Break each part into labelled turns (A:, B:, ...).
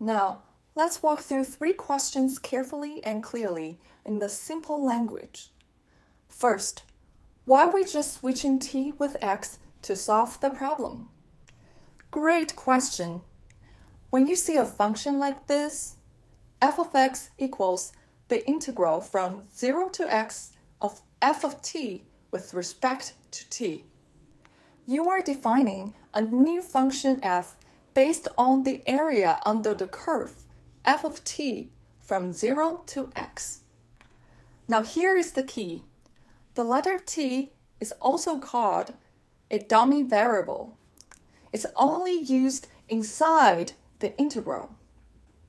A: Now, let's walk through 3 questions carefully and clearly in the simple language. First, why are we just switching t with x to solve the problem? Great question. When you see a function like this, f of x equals the integral from 0 to x of f of t with respect to t. You are defining a new function f based on the area under the curve f of t from 0 to x. Now here is the key. The letter t is also called a dummy variable. It's only used inside the integral.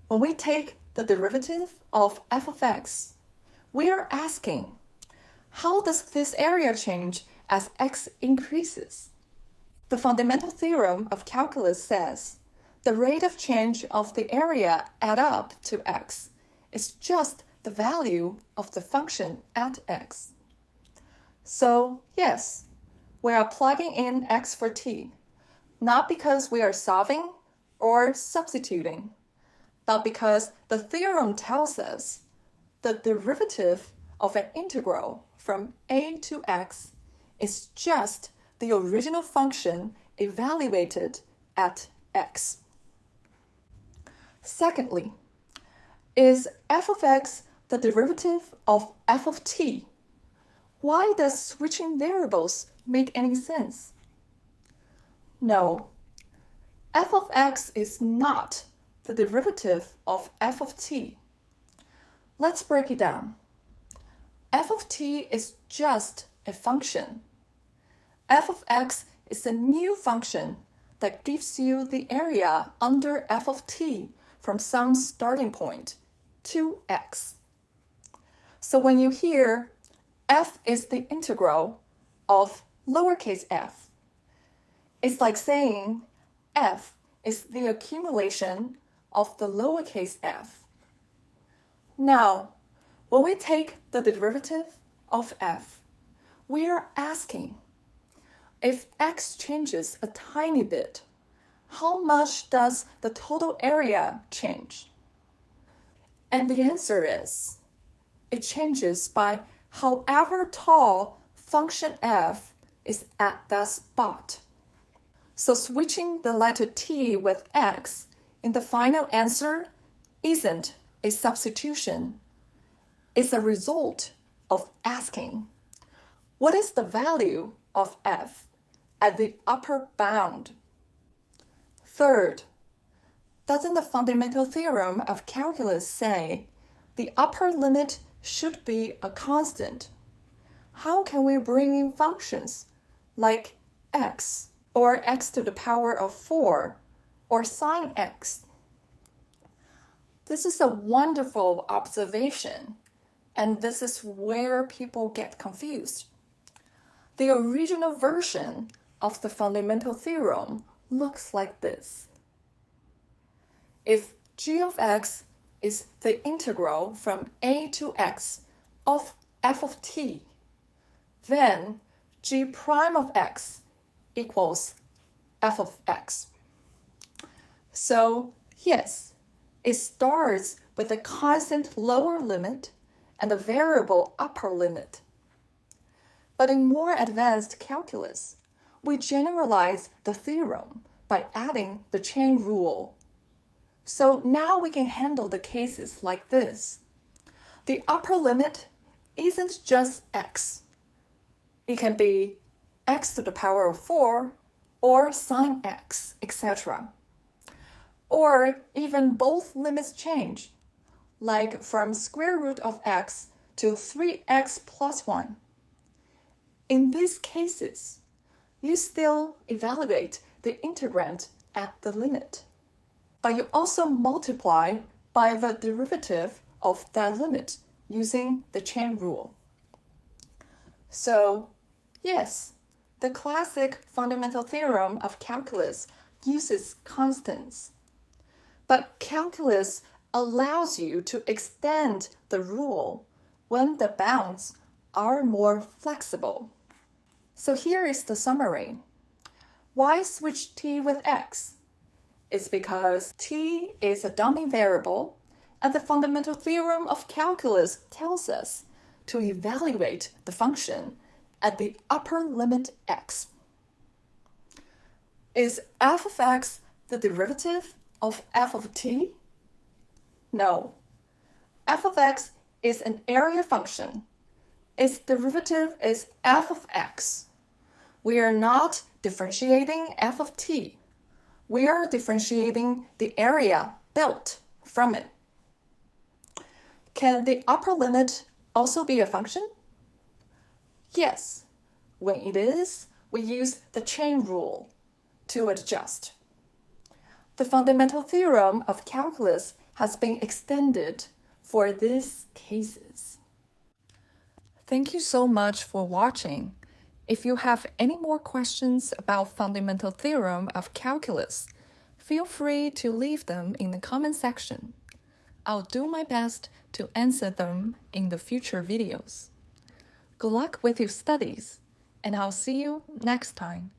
A: When we take the derivative of f of x, we are asking, how does this area change as x increases? The Fundamental Theorem of Calculus says the rate of change of the area add up to x is just the value of the function at x. So yes, we are plugging in x for t, not because we are solving or substituting, but because the theorem tells us the derivative of an integral from a to x is just the original function evaluated at x. Secondly, is f of x the derivative of f of t? Why does switching variables make any sense? No, f of x is not the derivative of f of t. Let's break it down. F of t is just a function. F of x is a new function that gives you the area under f of t from some starting point, 2x. So when you hear f is the integral of lowercase f, it's like saying f is the accumulation of the lowercase f. Now, when we take the derivative of f, we are asking, if x changes a tiny bit, how much does the total area change? And the answer is, it changes by however tall function f is at that spot. So switching the letter t with x in the final answer isn't a substitution. It's a result of asking, what is the value of f at the upper bound? Third, doesn't the Fundamental Theorem of Calculus say the upper limit should be a constant? How can we bring in functions like x or x to the power of 4 or sine x? This is a wonderful observation, and this is where people get confused. The original version of the fundamental theorem looks like this. If g of x is the integral from a to x of f of t, then g prime of x equals f of x. So yes, it starts with a constant lower limit and a variable upper limit. But in more advanced calculus, we generalize the theorem by adding the chain rule. So now we can handle the cases like this. The upper limit isn't just x. It can be x to the power of 4 or sine x, etc. Or even both limits change, like from square root of x to 3x plus 1. In these cases, you still evaluate the integrand at the limit, but you also multiply by the derivative of that limit using the chain rule. So, yes, the classic fundamental theorem of calculus uses constants, but calculus allows you to extend the rule when the bounds are more flexible. So here is the summary. Why switch t with x? is because t is a dummy variable, and the fundamental theorem of calculus tells us to evaluate the function at the upper limit x. Is f of x the derivative of f of t? No. F of x is an area function. Its derivative is f of x. We are not differentiating f of t. We are differentiating the area built from it. Can the upper limit also be a function? Yes. When it is, we use the chain rule to adjust. The fundamental theorem of calculus has been extended for these cases. Thank you so much for watching. If you have any more questions about fundamental theorem of calculus, feel free to leave them in the comment section. I'll do my best to answer them in the future videos. Good luck with your studies, and I'll see you next time.